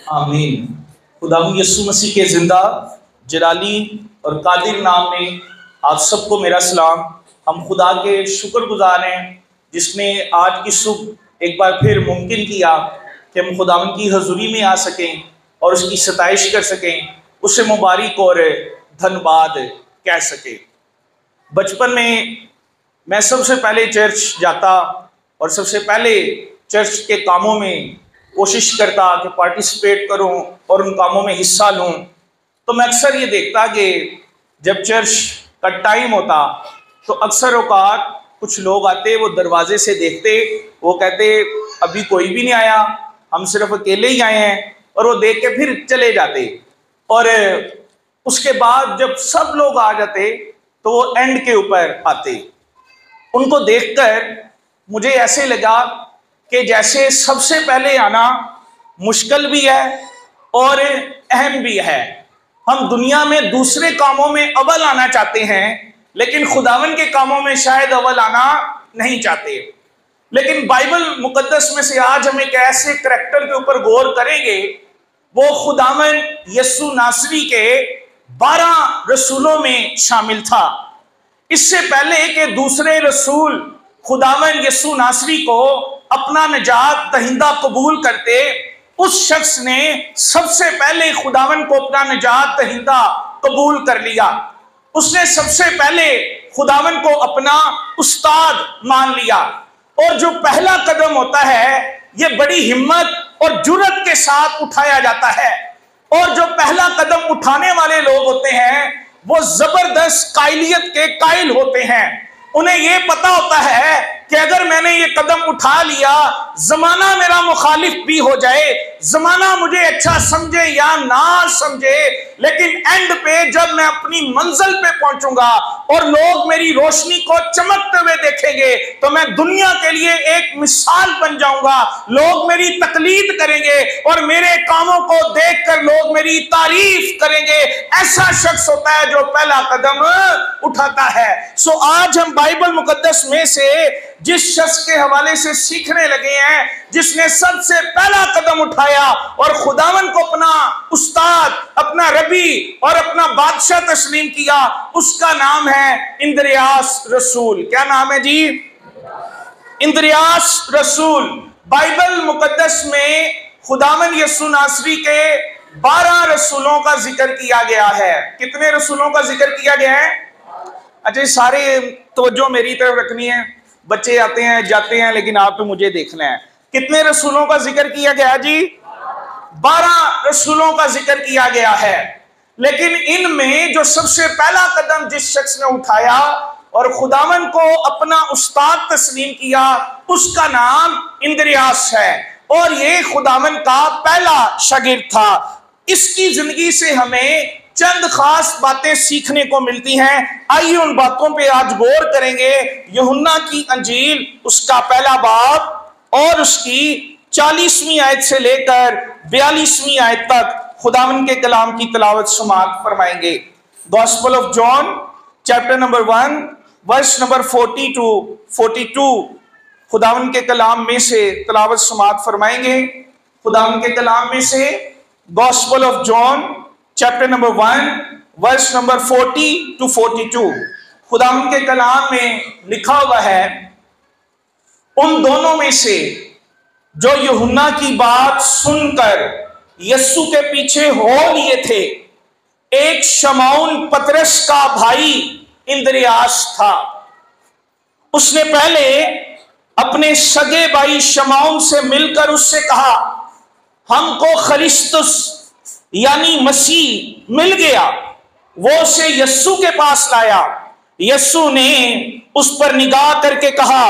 आमीन। खुदा यीशु मसीह के ज़िंदा जलाली और कादिर नाम में आप सबको मेरा सलाम। हम खुदा के शुक्रगुजार हैं जिसने आज की सुबह एक बार फिर मुमकिन किया कि हम खुदावन की हजूरी में आ सकें और उसकी सताइश कर सकें, उसे मुबारक और धन्यवाद कह सकें। बचपन में मैं सबसे पहले चर्च जाता और सबसे पहले चर्च के कामों में कोशिश करता कि पार्टिसिपेट करूं और उन कामों में हिस्सा लूं। तो मैं अक्सर ये देखता कि जब चर्च का टाइम होता तो अक्सर औकात कुछ लोग आते, वो दरवाजे से देखते, वो कहते अभी कोई भी नहीं आया, हम सिर्फ अकेले ही आए हैं, और वो देख के फिर चले जाते। और उसके बाद जब सब लोग आ जाते तो वो एंड के ऊपर आते। उनको देखकर मुझे ऐसे लगा कि जैसे सबसे पहले आना मुश्किल भी है और अहम भी है। हम दुनिया में दूसरे कामों में अव्वल आना चाहते हैं, लेकिन खुदावन के कामों में शायद अव्वल आना नहीं चाहते। लेकिन बाइबल मुकद्दस में से आज हम एक ऐसे करैक्टर के ऊपर गौर करेंगे, वो खुदावन यीशु नासरी के 12 रसूलों में शामिल था। इससे पहले कि दूसरे रसूल खुदावन यीशु नासरी को अपना निजात दहिंदा कबूल करते, उस शख्स ने सबसे पहले खुदावन को अपना निजात दहिंदा कबूल कर लिया। उसने सबसे पहले खुदावन को अपना उस्ताद मान लिया। और जो पहला कदम होता है, ये बड़ी हिम्मत और जुर्रत के साथ उठाया जाता है। और जो पहला कदम उठाने वाले लोग होते हैं वो जबरदस्त कायलियत के कायल होते हैं। उन्हें ये पता होता है कि अगर मैंने ये कदम उठा लिया, जमाना मेरा मुखालिफ भी हो जाए, जमाना मुझे अच्छा समझे या ना समझे, लेकिन एंड पे जब मैं अपनी मंजिल पे पहुंचूंगा और लोग मेरी रोशनी को चमकते हुए देखेंगे तो मैं दुनिया के लिए एक मिसाल बन जाऊंगा। लोग मेरी तकलीद करेंगे और मेरे कामों को देखकर लोग मेरी तारीफ करेंगे। ऐसा शख्स होता है जो पहला कदम उठाता है। सो आज हम बाइबल मुकद्दस में से जिस शख्स के हवाले से सीखने लगे हैं, जिसने सबसे पहला कदम उठाया और खुदावन को अपना उस्ताद, अपना रबी और अपना बादशाह तस्लीम किया, उसका नाम है इंद्रियास रसूल। क्या नाम है जी? इंद्रियास रसूल। बाइबल मुकद्दस में खुदावन यीशु नासरी के 12 रसूलों का जिक्र किया गया है। कितने रसूलों का जिक्र किया गया है? अच्छा, सारे तवज्जो मेरी तरफ रखनी है। बच्चे आते हैं जाते हैं, लेकिन आप तो मुझे देखना है। कितने रसूलों का जिक्र किया गया जी? 12 रसूलों का जिक्र किया गया है। लेकिन इनमें जो सबसे पहला कदम जिस शख्स ने उठाया और खुदावन को अपना उस्ताद तस्लीम किया, उसका नाम इंद्रियास है। और ये खुदावन का पहला शागिर्द था। इसकी जिंदगी से हमें चंद खास बातें सीखने को मिलती हैं। आइए उन बातों पे आज गौर करेंगे। यूहन्ना की अंजील उसका पहला बाब और उसकी 40वीं आयत से लेकर 42वीं आयत तक खुदावन के कलाम की तिलावत समाअत फरमाएंगे। Gospel of John chapter number 1 verse number 40 to 42 खुदावन के कलाम में से तिलावत समाअत फरमाएंगे। खुदावन के कलाम में से gospel of John chapter number 1 verse number 40 to 42 खुदावन के कलाम में लिखा हुआ है, उन दोनों में से जो यूहन्ना की बात सुनकर यीशु के पीछे हो लिए थे, एक शमौन पतरस का भाई इंद्रियास था। उसने पहले अपने सगे भाई शमौन से मिलकर उससे कहा, हमको खरिस्तुस यानी मसीह मिल गया। वो उसे यीशु के पास लाया। यीशु ने उस पर निगाह करके कहा,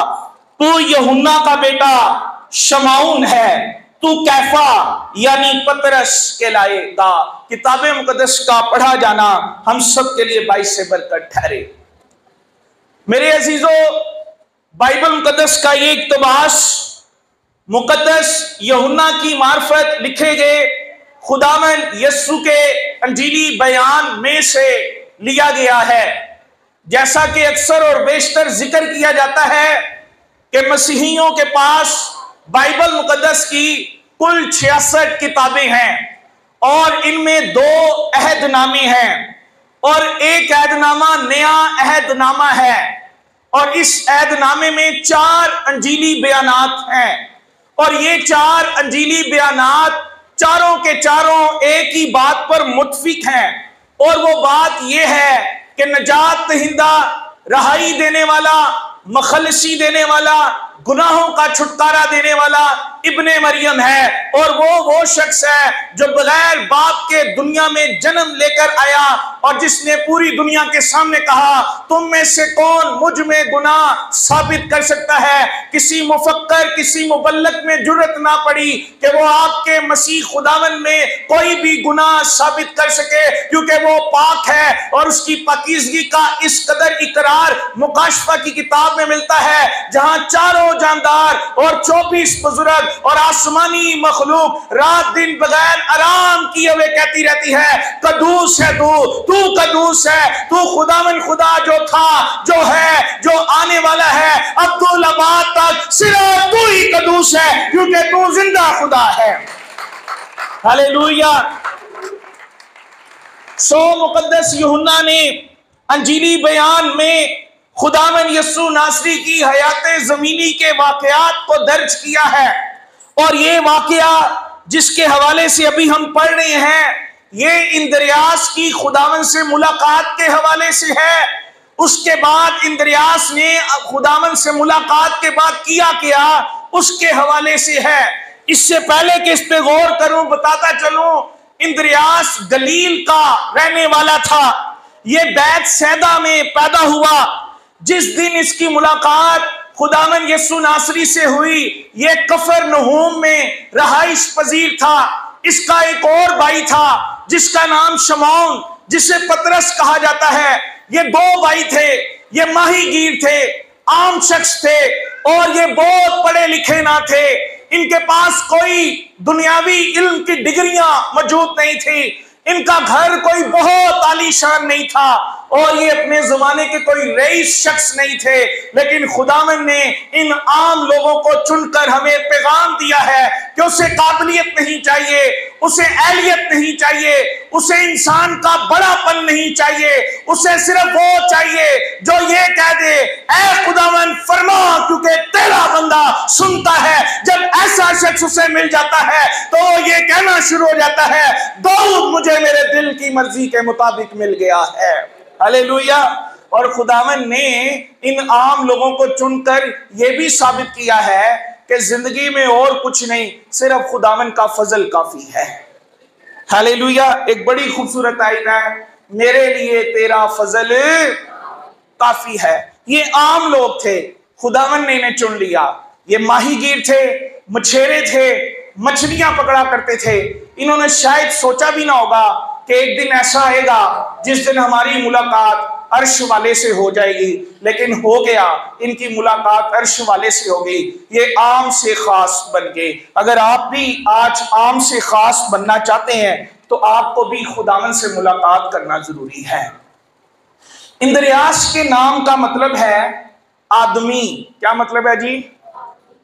तू यूहन्ना का बेटा शमौन है, तू कैफा यानी पतरस कहलाएगा। किताबे मुकद्दस का पढ़ा जाना हम सब के लिए बाइस से बरकत ठहरे। मेरे अजीजों, बाइबल मुकद्दस का ये इक्तबास मुकद्दस यूहन्ना की मार्फत लिखे गए खुदावन यीशु के अंजीली बयान में से लिया गया है। जैसा कि अक्सर और बेशतर जिक्र किया जाता है कि मसीहियों के पास बाइबल मुकद्दस की कुल 66 किताबें हैं और इनमें 2 अहदनामे हैं और एक अहदनामा नया अहदनामा है और इस अहदनामे में 4 अंजीली बयानात हैं और ये 4 अंजीली बयानात चारों के चारों एक ही बात पर मुत्फिक हैं और वो बात ये है कि नजात दहिंदा, रहाई देने वाला, मखलसी देने वाला, गुनाहों का छुटकारा देने वाला इब्ने मरियम है और वो शख्स है जो बगैर बाप के दुनिया में जन्म लेकर आया और जिसने पूरी दुनिया के सामने कहा तुम में से कौन मुझ में गुनाह साबित कर सकता है। किसी मुफक्कर, किसी मुबल्लग में जुर्रत ना पड़ी कि वो आपके मसीह खुदावन में कोई भी गुनाह साबित कर सके, क्योंकि वो पाक है और उसकी पाकीज़गी का इस कदर इकरार मुकाशफा की किताब में मिलता है, जहां चारों जानदार और 24 बुजुर्ग और आसमानी मखलूक रात दिन बगैर आराम किए हुए कहती रहती है कदूस है तू कदूस है, तू खुदावन खुदा जो था, जो है, जो आने वाला है, अब्दुल अबाद तक सिर्फ तू ही कदूस है, क्योंकि तू जिंदा खुदा है। हालेलुया। सो मुकद्दस यूहन्ना ने अंजीली बयान में खुदावन यस्सु नासरी की हयाते ज़मीनी के वाकयात को दर्ज किया है और ये वाकया जिसके हवाले से अभी हम पढ़ रहे हैं ये इंद्रियास की खुदावन से मुलाकात के हवाले से है। उसके बाद इंद्रियास ने खुदावन से मुलाकात के बाद किया क्या उसके हवाले से है। इससे पहले कि इस पे गौर करूं बताता चलूं, इंद्रियास गलील का रहने वाला था। ये बैतसैदा में पैदा हुआ। जिस दिन इसकी मुलाकात खुदावन यस्सु नासरी से हुई ये कफरनहूम में रहाइश पजीर था। इसका एक और भाई था जिसका नाम शमौन, जिसे पतरस कहा जाता है। ये 2 भाई थे, ये माहीगीर थे, आम शख्स थे और ये बहुत पढ़े लिखे ना थे। इनके पास कोई दुनियावी इल्म की डिग्रियां मौजूद नहीं थी। इनका घर कोई बहुत आलीशान नहीं था और ये अपने जमाने के कोई रईस शख्स नहीं थे, लेकिन खुदावन ने इन आम लोगों को चुनकर हमें पैगाम दिया है कि उसे काबिलियत नहीं चाहिए, उसे एहलियत नहीं चाहिए, उसे इंसान का बड़ापन नहीं चाहिए, उसे सिर्फ वो चाहिए जो ये कह दे ऐ खुदावन फरमा, क्योंकि तेरा बंदा सुनता है। जब ऐसा शख्स उसे मिल जाता है तो ये कहना शुरू हो जाता है दाऊद मुझे मेरे दिल की मर्जी के मुताबिक मिल गया है। हालेलुया। और खुदावन ने इन आम लोगों को चुनकर यह भी साबित किया है कि जिंदगी में और कुछ नहीं, सिर्फ खुदावन का फजल काफी है। हालेलुया। एक बड़ी खूबसूरत आयत है, मेरे लिए तेरा फजल काफी है। ये आम लोग थे, खुदावन ने इन्हें चुन लिया। ये माहीगीर थे, मछेरे थे, मछलियां पकड़ा करते थे। इन्होंने शायद सोचा भी ना होगा कि एक दिन ऐसा आएगा जिस दिन हमारी मुलाकात अर्श वाले से हो जाएगी, लेकिन हो गया। इनकी मुलाकात अर्श वाले से हो गई। ये आम से खास बन गए। अगर आप भी आज आम से खास बनना चाहते हैं तो आपको भी खुदावन से मुलाकात करना जरूरी है। इंद्रियास के नाम का मतलब है आदमी। क्या मतलब है जी?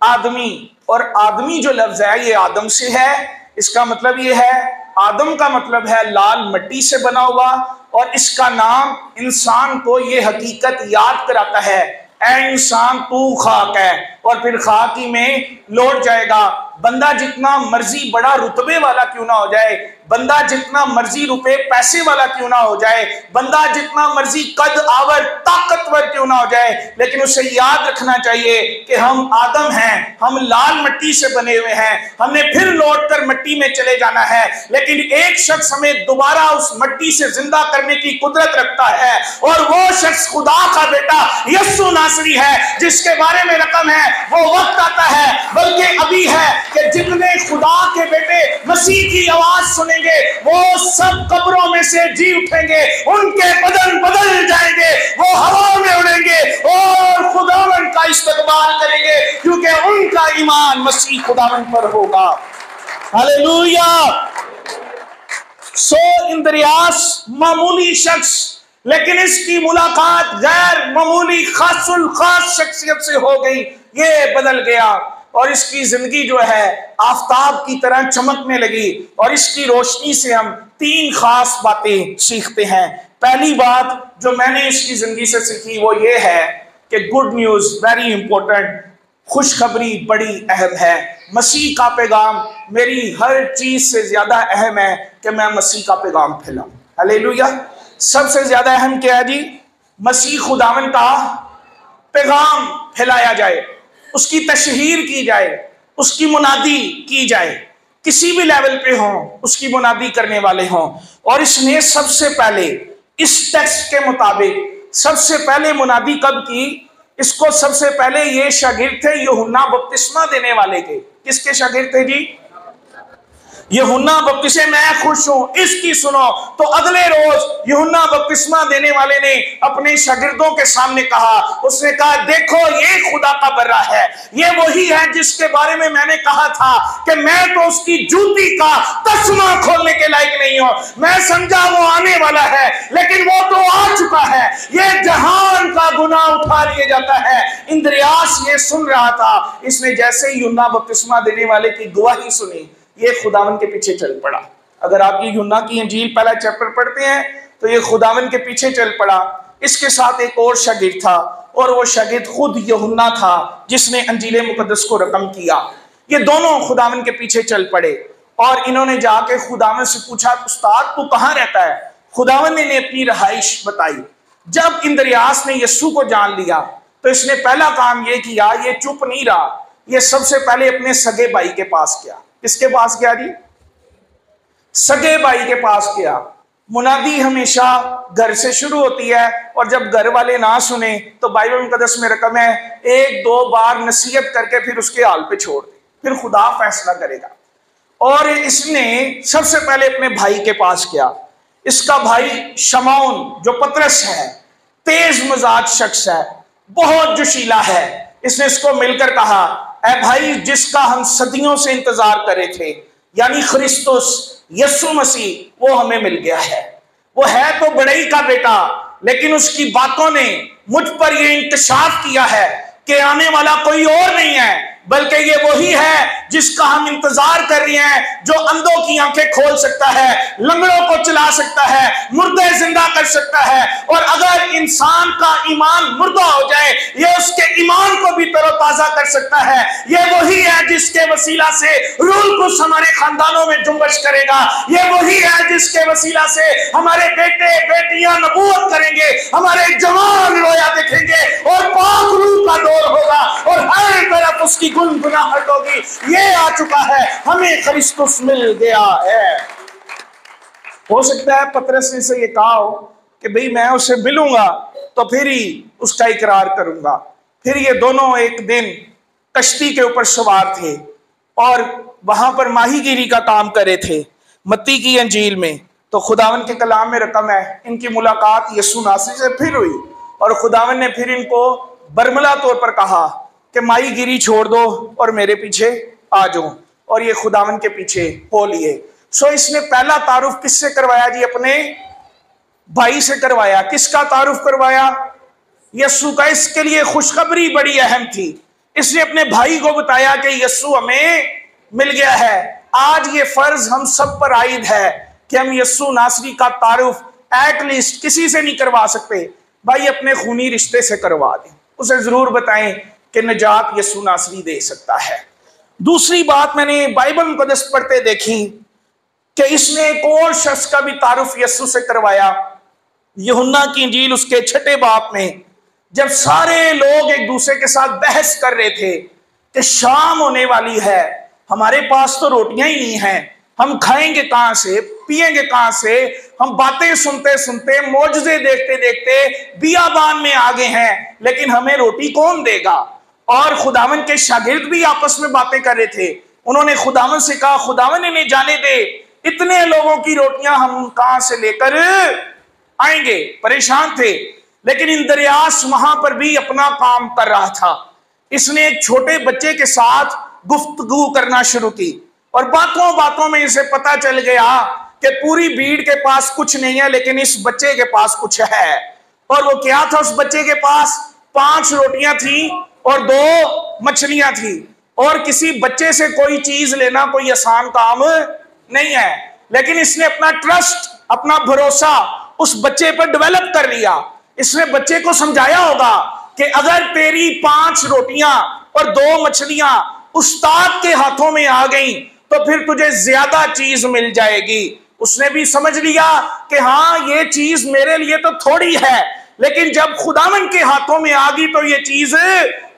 आदमी। और आदमी जो लफ्ज है ये आदम से है। इसका मतलब ये है, आदम का मतलब है लाल मिट्टी से बना हुआ, और इसका नाम इंसान को ये हकीकत याद कराता है ऐ इंसान तू खाक है और फिर खाक ही में लौट जाएगा। बंदा जितना मर्जी बड़ा रुतबे वाला क्यों ना हो जाए, बंदा जितना मर्जी रुपए पैसे वाला क्यों ना हो जाए, बंदा जितना मर्जी कद आवर ताकतवर क्यों ना हो जाए, लेकिन उसे याद रखना चाहिए कि हम आदम हैं, हम लाल मिट्टी से बने हुए हैं, हमने फिर लौटकर मिट्टी में चले जाना है। लेकिन एक शख्स हमें दोबारा उस मिट्टी से जिंदा करने की कुदरत रखता है और वो शख्स खुदा का बेटा यस्सु नासरी है, जिसके बारे में रकम है वो वक्त आता है, बल्कि अभी है, कि जितने खुदा के बेटे मसीह की आवाज सुनेंगे वो सब कब्रों में से जी उठेंगे, उनके बदन बदल जाएंगे, वो हवा में उड़ेंगे और खुदावन का इस्तकबाल करेंगे, क्योंकि उनका ईमान मसीह खुदावन पर होगा। हालेलुया। सो इंद्रियास मामूली शख्स, लेकिन इसकी मुलाकात गैर मामूली खासुल खास शख्सियत से हो गई। ये बदल गया। और इसकी जिंदगी जो है आफताब की तरह चमकने लगी। और इसकी रोशनी से हम 3 खास बातें सीखते हैं। पहली बात जो मैंने इसकी जिंदगी से सीखी वो ये है कि गुड न्यूज वेरी इंपॉर्टेंट, खुशखबरी बड़ी अहम है। मसीह का पैगाम मेरी हर चीज से ज्यादा अहम है कि मैं मसीह का पैगाम फैलाऊं। हालेलुया। सबसे ज्यादा अहम क्या है जी? मसीह खुदावन का पैगाम फैलाया जाए, उसकी तशहीर की जाए, उसकी मुनादी की जाए, किसी भी लेवल पे हो उसकी मुनादी करने वाले हों। और इसने सबसे पहले इस टेक्स्ट के मुताबिक सबसे पहले मुनादी कब की? इसको सबसे पहले ये शागिर्द थे यूहन्ना बपतिस्मा देने वाले के। किसके शागिर्द थे जी? यूहन्ना बपतिस्मा। मैं खुश हूं इसकी सुनो। तो अगले रोज यूहन्ना बपतिस्मा देने वाले ने अपने शागिर्दों के सामने कहा, उसने कहा देखो ये खुदा का बर्रा है, ये वही है जिसके बारे में मैंने कहा था कि मैं तो उसकी जूती का तस्मा खोलने के लायक नहीं हूं। मैं समझा वो आने वाला है, लेकिन वो तो आ चुका है। ये जहान का गुनाह उठा लिया जाता है। इंद्रियास ये सुन रहा था। इसने जैसे ही यूहन्ना बपतिस्मा देने वाले की गवाही सुनी, ये खुदावन के पीछे चल पड़ा। अगर आप ये यूहन्ना की इंजील पहला चैप्टर पढ़ते हैं तो ये खुदावन के पीछे चल पड़ा। इसके साथ एक और शागिर्द था, और वो शागिर्द खुद यूहन्ना था जिसने अंजील मुकद्दस को रकम किया। ये दोनों खुदावन के पीछे चल पड़े और इन्होंने जाके खुदावन से पूछा, उस्ताद तू कहाँ रहता है? खुदावन ने अपनी रहाइश बताई। जब इंद्रियास ने यीशु को जान लिया तो इसने पहला काम ये किया, ये चुप नहीं रहा, ये सबसे पहले अपने सगे भाई के पास गया। किसके पास गया जी? सगे भाई के पास गया। मुनादी हमेशा घर से शुरू होती है, और जब घर वाले ना सुने तो बाइबल मुकद्दस में रकम है 1-2 बार नसीहत करके फिर उसके हाल पे छोड़ दे, फिर खुदा फैसला करेगा। और इसने सबसे पहले अपने भाई के पास गया। इसका भाई शमौन जो पतरस है, तेज मजाज शख्स है, बहुत जोशीला है। इसने इसको मिलकर कहा, ऐ भाई जिसका हम सदियों से इंतजार कर रहे थे, यानी ख्रिस्तुस यीशु मसीह, वो हमें मिल गया है। वो है तो बड़ई का बेटा, लेकिन उसकी बातों ने मुझ पर यह इंकशाफ किया है कि आने वाला कोई और नहीं है, बल्कि ये वही है जिसका हम इंतजार कर रहे हैं, जो अंधों की आंखें खोल सकता है, लंगड़ों को चला सकता है, मुर्दे जिंदा कर सकता है। और अगर इंसान का ईमान मुर्दा हो जाए, ये उसके ईमान को भी तरोताजा कर सकता है। ये वही है जिसके वसीला से रूल कुछ हमारे खानदानों में जुम्बश करेगा। ये वही है जिसके वसीला से हमारे बेटे बेटियां नबूवत करेंगे, हमारे जवान रोया देखेंगे, और पाक रूह का दौर होगा, और हर तरफ उसकी गुनगुनाहट होगी। ये आ चुका है, हमें ख्रिस्तुस मिल गया है। हो सकता है पतरस ने से ये कहा हो कि भाई मैं उससे मिलूंगा तो फिर ही उसका इकरार करूंगा। फिर ये दोनों एक दिन कश्ती के ऊपर सवार थे और वहां पर माहीगीरी का काम कर रहे थे। मत्ती की अंजील में तो खुदावन के कलाम में रकम है, इनकी मुलाकात यीशु नासरी से फिर हुई, और खुदावन ने फिर इनको बरमला तौर पर कहा कि माहीगीरी छोड़ दो और मेरे पीछे आ जाओ। और ये खुदावन के पीछे हो लिए। सो इसने पहला तारुफ किससे करवाया जी? अपने भाई से करवाया। किसका तारुफ करवाया? यीशु का। इसके लिए खुशखबरी बड़ी अहम थी। इसने अपने भाई को बताया कि यीशु हमें मिल गया है। आज ये फर्ज हम सब पर आयद है कि हम यीशु नासरी का तारुफ एटलीस्ट किसी से नहीं करवा सकते, भाई अपने खूनी रिश्ते से करवा दें, उसे जरूर बताएं कि निजात यीशु नासरी दे सकता है। दूसरी बात मैंने बाइबल मुकद्दस पढ़ते देखी कि इसने एक और शख्स का भी तारुफ यीशु से करवाया। यूहन्ना की इंजील उसके 6 बाब में, जब सारे लोग एक दूसरे के साथ बहस कर रहे थे कि शाम होने वाली है, हमारे पास तो रोटियां ही नहीं हैं, हम खाएंगे कहां से, पिएंगे कहां से, हम बातें सुनते सुनते मौजज़े देखते देखते बियाबान में आ गए हैं, लेकिन हमें रोटी कौन देगा? और खुदावन के शागिर्द भी आपस में बातें कर रहे थे। उन्होंने खुदावन से कहा, खुदावन इन्हें जाने दे, इतने लोगों की रोटियां हम कहां से लेकर आएंगे? परेशान थे। लेकिन इंद्रियास वहां पर भी अपना काम कर रहा था। इसने एक छोटे बच्चे के साथ गुफ्तगू करना शुरू की, और बातों बातों में इसे पता चल गया कि पूरी भीड़ के पास कुछ नहीं है, लेकिन इस बच्चे के पास कुछ है। और वो क्या था? उस बच्चे के पास 5 रोटियां थी और 2 मछलियां थी। और किसी बच्चे से कोई चीज लेना कोई आसान काम नहीं है, लेकिन इसने अपना ट्रस्ट, अपना भरोसा उस बच्चे पर डेवलप कर लिया। इसने बच्चे को समझाया होगा कि अगर तेरी 5 रोटियां और 2 मछलियां उस्ताद के हाथों में आ गई तो फिर तुझे ज्यादा चीज मिल जाएगी। उसने भी समझ लिया कि हाँ, ये चीज मेरे लिए तो थोड़ी है, लेकिन जब खुदावन के हाथों में आ गई तो ये चीज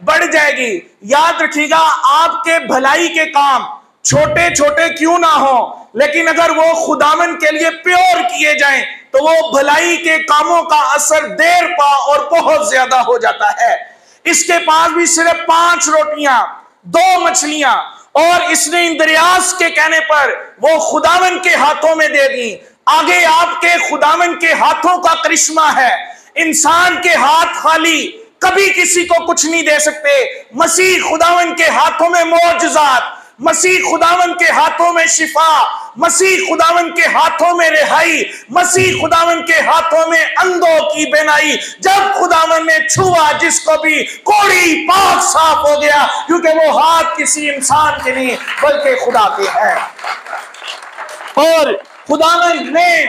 बढ़ जाएगी। याद रखिएगा, आपके भलाई के काम छोटे छोटे क्यों ना हो, लेकिन अगर वो खुदावन के लिए प्योर किए जाएं तो वो भलाई के कामों का असर देर पा और बहुत ज्यादा हो जाता है। इसके पास भी सिर्फ 5 रोटियां 2 मछलियां, और इसने इंद्रियास के कहने पर वो खुदावन के हाथों में दे दी। आगे आपके खुदावन के हाथों का करिश्मा है। इंसान के हाथ खाली कभी किसी को कुछ नहीं दे सकते। मसीह खुदावन के हाथों में मौजज़ात, मसीह खुदावन के हाथों में शिफा, मसीह खुदावन के हाथों में रिहाई, मसीह खुदावन के हाथों में अंधों की बेनाई। जब खुदावन ने छुआ जिसको भी, कोड़ी पाक साफ हो गया, क्योंकि वो हाथ किसी इंसान के नहीं बल्कि खुदा के हैं। और खुदावन ने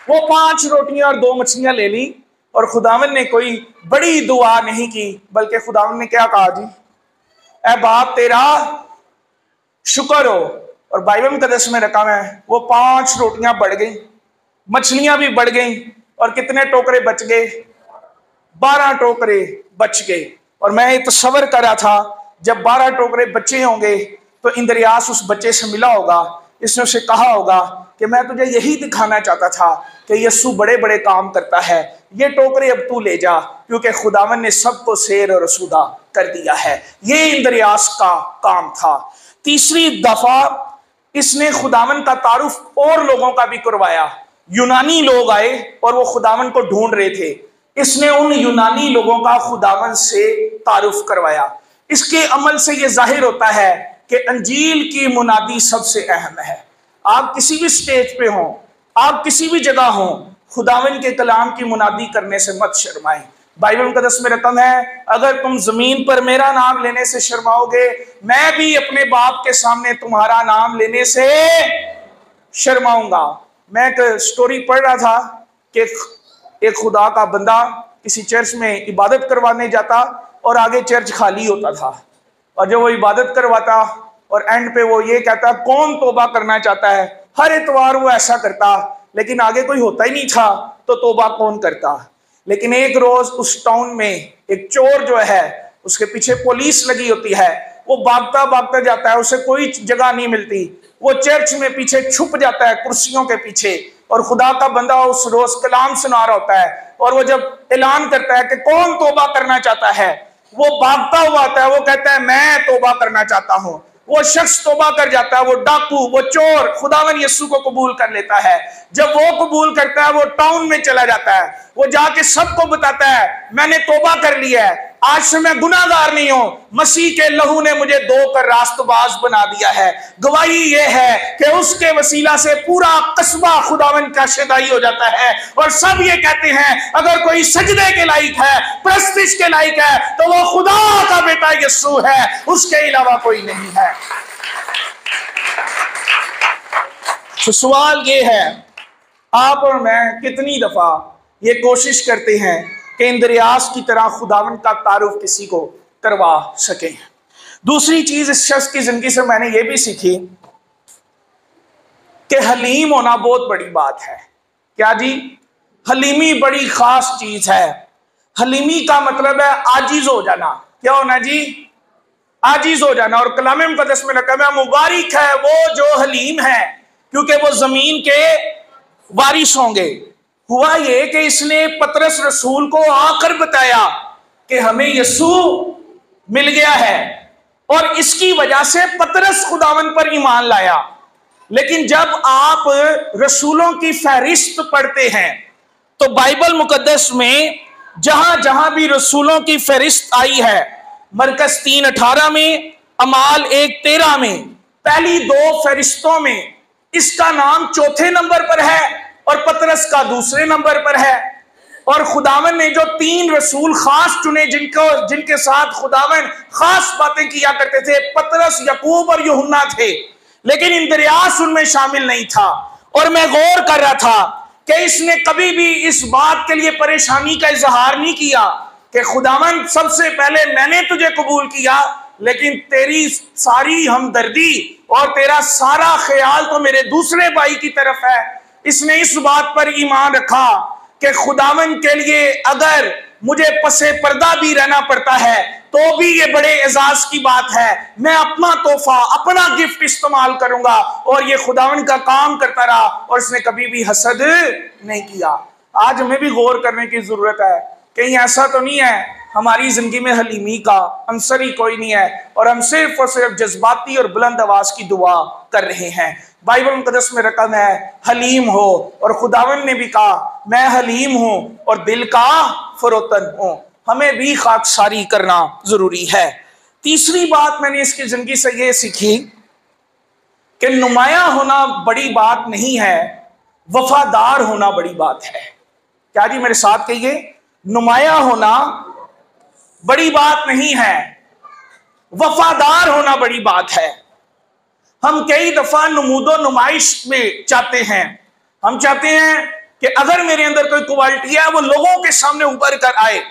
वो 5 रोटियां और 2 मछलियां ले ली, और खुदावन ने कोई बड़ी दुआ नहीं की, बल्कि खुदावन ने क्या कहा जी, ऐ बाप तेरा शुक्र हो। और बाइबल मुकद्दस में रखा है वो 5 रोटियां बढ़ गई, मछलियां भी बढ़ गई, और कितने टोकरे बच गए? 12 टोकरे बच गए। और मैं ये तस्वर कर रहा था, जब 12 टोकरे बचे होंगे तो इंद्रियास उस बच्चे से मिला होगा, इसने उसे कहा होगा कि मैं तुझे यही दिखाना चाहता था कि यीशु बड़े बड़े काम करता है, ये टोकरे अब तू ले जा, क्योंकि खुदावन ने सबको शेर और रसूदा कर दिया है। ये इंद्रियास का काम था। तीसरी दफा इसने खुदावन का तारुफ और लोगों का भी करवाया। यूनानी लोग आए और वो खुदावन को ढूंढ रहे थे। इसने उन यूनानी लोगों का खुदावन से तारुफ करवाया। इसके अमल से ये जाहिर होता है कि अंजील की मुनादी सबसे अहम है। आप किसी भी स्टेज पे हों, आप किसी भी जगह हों, खुदावन के कलाम की मुनादी करने से मत शर्माएं। बाइबल मुकद्दस में रकम है, अगर तुम जमीन पर मेरा नाम लेने से शर्माओगे, मैं भी अपने बाप के सामने तुम्हारा नाम लेने से शर्माऊंगा। मैं एक स्टोरी पढ़ रहा था कि एक खुदा का बंदा किसी चर्च में इबादत करवाने जाता और आगे चर्च खाली होता था, और जब वो इबादत करवाता और एंड पे वो ये कहता कौन तौबा करना चाहता है। हर इतवार वो ऐसा करता, लेकिन आगे कोई होता ही नहीं था, तो तौबा कौन करता। लेकिन एक रोज उस टाउन में एक चोर जो है, उसके पीछे पुलिस लगी होती है, वो भागता भागता जाता है, उसे कोई जगह नहीं मिलती, वो चर्च में पीछे छुप जाता है कुर्सियों के पीछे, और खुदा का बंदा उस रोज कलाम सुना रहा होता है, और वो जब ऐलान करता है कि कौन तौबा करना चाहता है, वो भागता हुआ आता है, वो कहता है मैं तौबा करना चाहता हूं। वो शख्स तौबा कर जाता है, वो डाकू, वो चोर खुदावन यीशु को कबूल कर लेता है। जब वो कबूल करता है, वो टाउन में चला जाता है, वो जाके सबको बताता है मैंने तौबा कर लिया है, आज से मैं गुनाहगार नहीं हूं, मसीह के लहू ने मुझे धोकर रास्तबाज बना दिया है। गवाही ये है कि उसके वसीला से पूरा कस्बा खुदावन का शदाई हो जाता है, और सब ये कहते हैं अगर कोई सजदे के लायक है, प्रस्तिश के लायक है, तो वो खुदा का बेटा यीशु है, उसके अलावा कोई नहीं है। तो सवाल ये है, आप और मैं कितनी दफा ये कोशिश करते हैं कि इंद्रियास की तरह खुदावन का तारुफ किसी को करवा सके। दूसरी चीज इस शख्स की जिंदगी से मैंने ये भी सीखी कि हलीम होना बहुत बड़ी बात है। क्या जी? हलीमी बड़ी खास चीज है। हलीमी का मतलब है आजिज हो जाना। क्या होना जी? आजिज हो जाना। और कलाम मुकद्दस में लिखा है मुबारक है वो जो हलीम है, क्योंकि वो जमीन के वारिस होंगे। हुआ ये कि इसने पतरस रसूल को आकर बताया कि हमें यीशु मिल गया है, और इसकी वजह से पतरस खुदावन पर ईमान लाया। लेकिन जब आप रसूलों की फहरिस्त पढ़ते हैं तो बाइबल मुकद्दस में जहां जहां भी रसूलों की फहरिस्त आई है, मरकस 3:18 में, अमाल 1:13 में, पहली 2 फहरिस्तों में इसका नाम चौथे नंबर पर है और पतरस का दूसरे नंबर पर है। और खुदावन ने जो 3 रसूल खास चुने जिनके साथ खुदावन खास बातें किया करते थे, पतरस, याकूब और यूहन्ना थे, लेकिन इंद्रियास उनमें शामिल नहीं था। और मैं गौर कर रहा था कि इसने कभी भी इस बात के लिए परेशानी का इजहार नहीं किया कि खुदावन सबसे पहले मैंने तुझे कबूल किया, लेकिन तेरी सारी हमदर्दी और तेरा सारा ख्याल तो मेरे दूसरे भाई की तरफ है। इसने इस बात पर ईमान रखा कि खुदावन के लिए अगर मुझे पसे पर्दा भी रहना पड़ता है तो भी ये बड़े एजाज की बात है, मैं अपना तोहफा, अपना गिफ्ट इस्तेमाल करूंगा। और ये खुदावन का काम करता रहा और इसने कभी भी हसद नहीं किया। आज हमें भी गौर करने की जरूरत है, कहीं ऐसा तो नहीं है हमारी जिंदगी में हलीमी का अंसर ही कोई नहीं है और हम सिर्फ और सिर्फ जज्बाती और बुलंद आवाज की दुआ कर रहे हैं। बाइबल मुकद्दस में रकम है हलीम हो, और खुदावन ने भी कहा मैं हलीम हूं और दिल का फरोतन हूं। हमें भी खाकसारी करना जरूरी है। तीसरी बात मैंने इसकी जिंदगी से ये सीखी कि नुमाया होना बड़ी बात नहीं है, वफादार होना बड़ी बात है। क्या जी मेरे साथ कहिए, नुमाया होना बड़ी बात नहीं है, वफादार होना बड़ी बात है। हम कई दफा नमूदो नुमाइश में चाहते हैं, हम चाहते हैं कि अगर मेरे अंदर कोई क्वालिटी है वो लोगों के सामने उभर कर आए,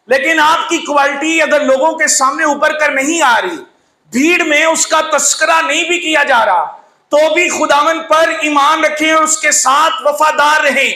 लेकिन आपकी क्वालिटी अगर लोगों के सामने उभर कर नहीं आ रही, भीड़ में उसका तस्करा नहीं भी किया जा रहा, तो भी खुदावन पर ईमान रखें और उसके साथ वफादार रहें।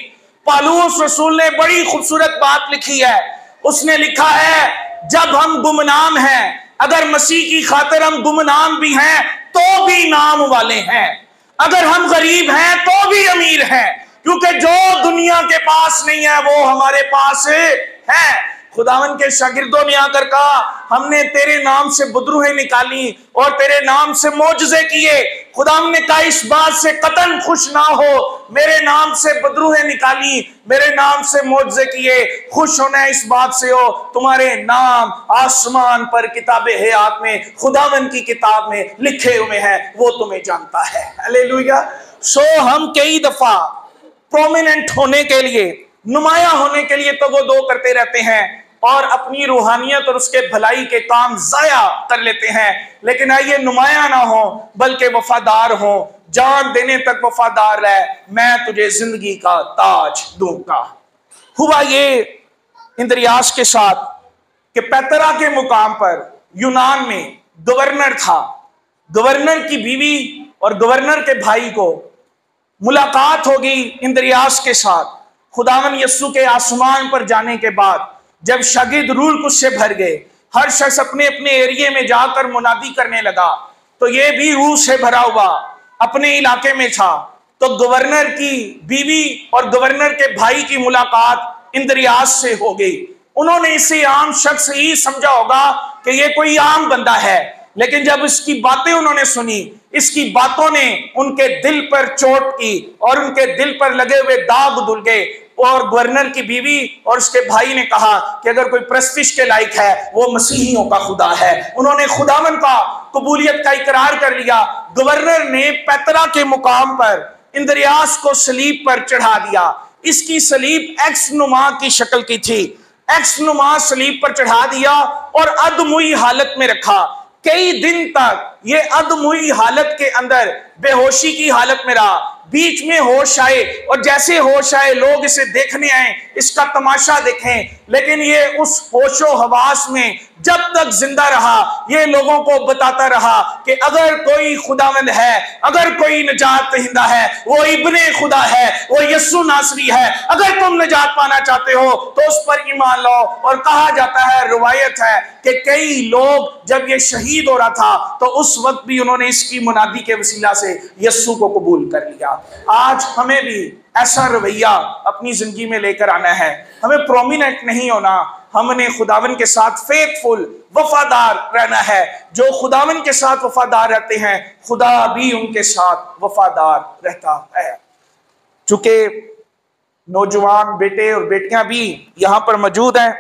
पौलुस रसूल ने बड़ी खूबसूरत बात लिखी है। उसने लिखा है जब हम गुमनाम हैं, अगर मसीह की खातिर हम गुमनाम भी हैं तो भी नाम वाले हैं, अगर हम गरीब हैं तो भी अमीर हैं, क्योंकि जो दुनिया के पास नहीं है वो हमारे पास है। खुदावन के शागिर्दों ने आकर कहा हमने तेरे नाम से बुदरूहें निकाली और तेरे नाम से मोजज़े किए। खुदावन ने कहा इस बात से कतन खुश ना हो, मेरे नाम से बुदरूहें निकाली, मेरे नाम से मोजज़े किए, खुश होना इस बात से हो तुम्हारे नाम आसमान पर किताबे हयात में, खुदावन की किताब में लिखे हुए हैं, वो तुम्हें जानता है। हालेलुया। सो हम कई दफा प्रोमिनेंट होने के लिए, नुमाया होने के लिए तो वो दो करते रहते हैं और अपनी रूहानियत और उसके भलाई के काम जाया कर लेते हैं। लेकिन आइए नुमाया ना हो बल्कि वफादार हो, जान देने तक वफादार रहे, मैं तुझे जिंदगी का ताज दूंगा। हुआ ये इंद्रियास के साथ कि पैतरा के मुकाम पर यूनान में गवर्नर था, गवर्नर की बीवी और गवर्नर के भाई को मुलाकात होगी इंद्रियास के साथ। खुदावन यस्सु के आसमान पर जाने के बाद जब शागिर्द रूल कुछ से भर गए, हर शख्स अपने अपने एरिया में जाकर मुनादी करने लगा, तो ये भी रूह से भरा हुआ अपने इलाके में था। तो गवर्नर की बीवी और गवर्नर के भाई की मुलाकात इंद्रियास से हो गई। उन्होंने इसे आम शख्स ही समझा होगा कि ये कोई आम बंदा है, लेकिन जब इसकी बातें उन्होंने सुनी, इसकी बातों ने उनके दिल पर चोट की और उनके दिल पर लगे हुए दाग धुल गए। और गवर्नर की बीवी और उसके भाई ने कहा कि अगर कोई प्रस्तिश के लायक है वो मसीहियों का खुदा है। उन्होंने खुदावन का कबूलियत का इकरार कर लिया। गवर्नर ने पैतरा के मुकाम पर इंद्रियास को सलीब पर चढ़ा दिया। इसकी सलीब एक्स नुमा की शक्ल की थी। एक्स नुमा सलीब पर चढ़ा दिया और अधमुई हालत में रखा। कई दिन तक ये अधमुई हालत के अंदर बेहोशी की हालत में रहा। बीच में होश आए और जैसे होश आए लोग इसे देखने आए, इसका तमाशा देखें, लेकिन ये उस होशो हवास में जब तक जिंदा रहा ये लोगों को बताता रहा कि अगर कोई खुदावंद है, अगर कोई निजात दहिंदा है, वो इब्ने खुदा है, वो यस्सु नासरी है। अगर तुम निजात पाना चाहते हो तो उस पर ईमान लो। और कहा जाता है, रिवायत है कि कई लोग जब ये शहीद हो रहा था तो उस वक्त भी उन्होंने इसकी मुनादी के वसीला से यस्सु को कबूल कर लिया। आज हमें भी ऐसा रवैया अपनी जिंदगी में लेकर आना है। हमें प्रोमिनेंट नहीं होना, हमने खुदावन के साथ फेथफुल, वफादार रहना है। जो खुदावन के साथ वफादार रहते हैं खुदा भी उनके साथ वफादार रहता है। चूंकि नौजवान बेटे और बेटियां भी यहाँ पर मौजूद हैं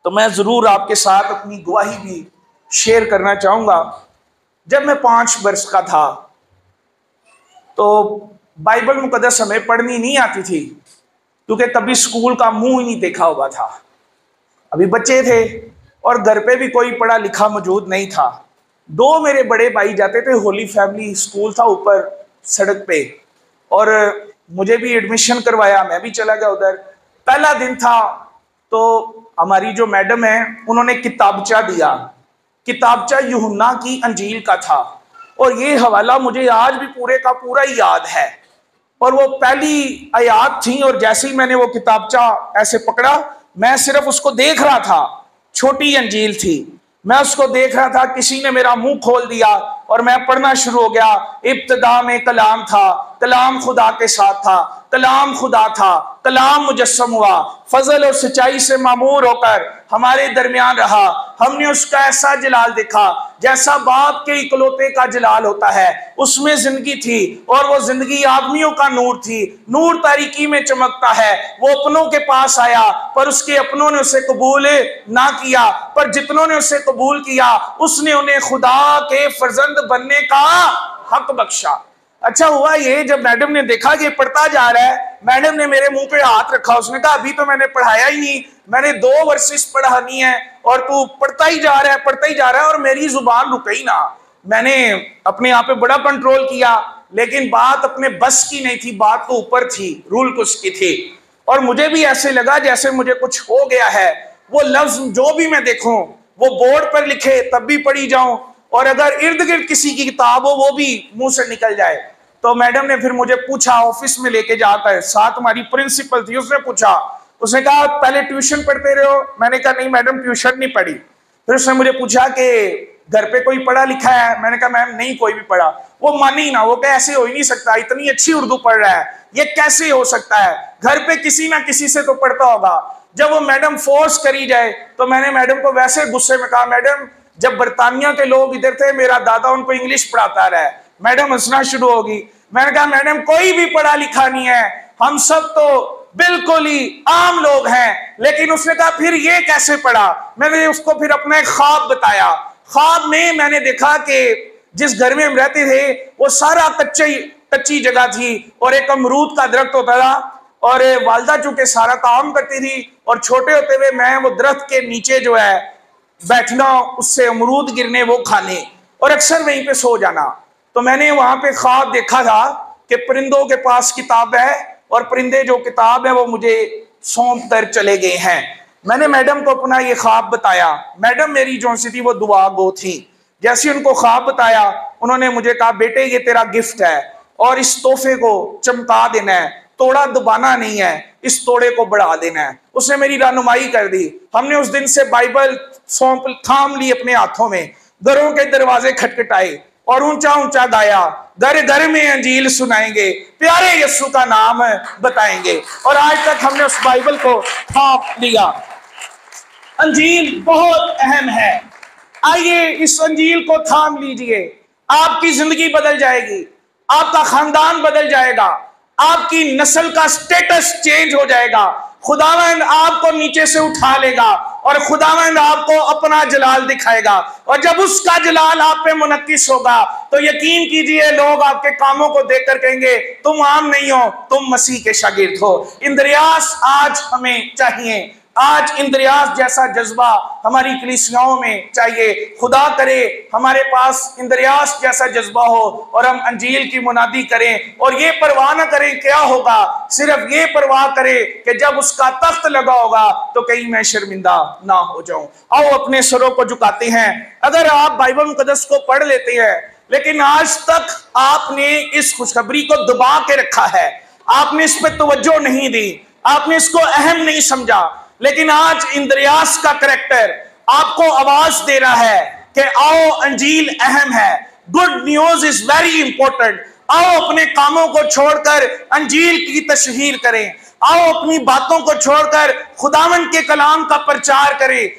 तो मैं जरूर आपके साथ अपनी गवाही भी शेयर करना चाहूंगा। जब मैं 5 वर्ष का था तो बाइबल मुकद्दस हमें पढ़नी नहीं आती थी, क्योंकि कभी स्कूल का मुंह ही नहीं देखा हुआ था। अभी बच्चे थे और घर पे भी कोई पढ़ा लिखा मौजूद नहीं था। दो मेरे बड़े भाई जाते थे, होली फैमिली स्कूल था ऊपर सड़क पे, और मुझे भी एडमिशन करवाया, मैं भी चला गया उधर। पहला दिन था तो हमारी जो मैडम है उन्होंने किताबचा दिया। किताबचा यूहन्ना की अंजील का था, और ये हवाला मुझे आज भी पूरे का पूरा ही याद है। और वो पहली आयात थी, और जैसे ही मैंने वो किताबचा ऐसे पकड़ा, मैं सिर्फ उसको देख रहा था। छोटी अंजील थी, मैं उसको देख रहा था, किसी ने मेरा मुंह खोल दिया और मैं पढ़ना शुरू हो गया। इब्तिदा में कलाम था, कलाम खुदा के साथ था, कलाम खुदा था, कलाम मुजस्सम हुआ, फजल और सच्चाई से मामूर होकर हमारे दरमियान रहा। हमने उसका ऐसा जलाल देखा जैसा बाप के इकलौते का जलाल होता है। उसमें जिंदगी थी और वो जिंदगी आदमियों का नूर थी। नूर तारीकी में चमकता है। वो अपनों के पास आया पर उसके अपनों ने उसे कबूल ना किया, पर जितनों ने उसे कबूल किया उसने उन्हें खुदा के फर्जंद बनने का हक बख्शा। अच्छा हुआ ये, जब मैडम ने देखा कि पढ़ता जा रहा है, मैडम ने मेरे मुंह पे हाथ रखा। उसने कहा अभी तो मैंने पढ़ाया ही नहीं, मैंने 2 वर्सेस पढ़ानी है और तू पढ़ता ही जा रहा है, पढ़ता ही जा रहा है, और मेरी जुबान रुक ही ना। मैंने अपने आप पे बड़ा कंट्रोल किया, लेकिन बात अपने बस की नहीं थी, बात तो ऊपर थी, रूल कुछ की थी। और मुझे भी ऐसे लगा जैसे मुझे कुछ हो गया है। वो लफ्ज जो भी मैं देखूं वो बोर्ड पर लिखे तब भी पढ़ी जाऊं, और अगर इर्द गिर्द किसी की किताब हो वो भी मुंह से निकल जाए। तो मैडम ने फिर मुझे पूछा, ऑफिस में लेके जाकर, साथ हमारी प्रिंसिपल थी, उसने पूछा, उसने कहा पहले ट्यूशन पढ़ते रहे हो? मैंने कहा नहीं मैडम, ट्यूशन नहीं पढ़ी। फिर उसने मुझे पूछा कि घर पे कोई पढ़ा लिखा है? मैंने कहा मैम नहीं, कोई भी पढ़ा। वो मानी ना, वो कहा ऐसे हो ही नहीं सकता, इतनी अच्छी उर्दू पढ़ रहा है, ये कैसे हो सकता है? घर पे किसी ना किसी से तो पढ़ता होगा। जब वो मैडम फोर्स करी जाए तो मैंने मैडम को वैसे गुस्से में कहा, मैडम जब बरतानिया के लोग इधर थे मेरा दादा उनको इंग्लिश पढ़ाता रहा है। मैडम हंसना शुरू होगी। मैंने कहा मैडम कोई भी पढ़ा लिखा नहीं है, हम सब तो बिल्कुल ही आम लोग हैं। लेकिन उसने कहा फिर ये कैसे पढ़ा? मैंने उसको फिर अपना एक ख्वाब बताया। ख्वाब में मैंने देखा कि जिस घर में हम रहते थे वो सारा कच्ची जगह थी और एक अमरूद का दरख्त होता था, और वालदा चूंकि सारा काम करती थी, और छोटे होते हुए मैं वो दरख्त के नीचे जो है बैठना, उससे अमरूद गिरने वो खाने, और अक्सर वहीं पे सो जाना। तो मैंने वहां पे ख्वाब देखा था कि परिंदों के पास किताब है और परिंदे जो किताब है वो मुझे सौंप कर चले गए हैं। मैंने मैडम को अपना ये ख्वाब बताया। मैडम मेरी जो सी थी वो दुआ गो थी। जैसे उनको ख्वाब बताया उन्होंने मुझे कहा बेटे ये तेरा गिफ्ट है और इस तोहफे को चमका देना है, तोड़ा दबाना नहीं है, इस तोड़े को बढ़ा देना है। उसने मेरी रहनुमाई कर दी। हमने उस दिन से बाइबल सौंप थाम ली अपने हाथों में, घरों के दरवाजे खटखटाए और ऊंचा ऊंचा गाया, घर घर में अंजील सुनाएंगे, प्यारे यीशु का नाम बताएंगे। और आज तक हमने उस बाइबल को थाम लिया। अंजील बहुत अहम है। आइए इस अंजील को थाम लीजिए, आपकी जिंदगी बदल जाएगी, आपका खानदान बदल जाएगा, आपकी नस्ल का स्टेटस चेंज हो जाएगा। खुदावंद आपको नीचे से उठा लेगा और खुदावंद आपको अपना जलाल दिखाएगा। और जब उसका जलाल आप पे मुनक्किस होगा तो यकीन कीजिए लोग आपके कामों को देखकर कहेंगे तुम आम नहीं हो, तुम मसीह के शागिर्द हो। इंद्रियास आज हमें चाहिए। आज इंद्रियास जैसा जज्बा हमारी कलीसियाओं में चाहिए। खुदा करे हमारे पास इंद्रियास जैसा जज्बा हो और हम अंजील की मुनादी करें और ये परवाह न करें क्या होगा, सिर्फ ये परवाह करें कि जब उसका तख्त लगा होगा तो कहीं मैं शर्मिंदा ना हो जाऊं। आओ अपने सरों को झुकाते हैं। अगर आप बाइबल मुकद्दस को पढ़ लेते हैं लेकिन आज तक आपने इस खुशखबरी को दबा के रखा है, आपने इस पर तवज्जो नहीं दी, आपने इसको अहम नहीं समझा, लेकिन आज इंद्रियास का करैक्टर आपको आवाज दे रहा है कि आओ अंजील अहम है, good news is very important. आओ अपने कामों को छोड़कर अंजील की तशहीर करें, आओ अपनी बातों को छोड़कर खुदावंद के कलाम का प्रचार करें,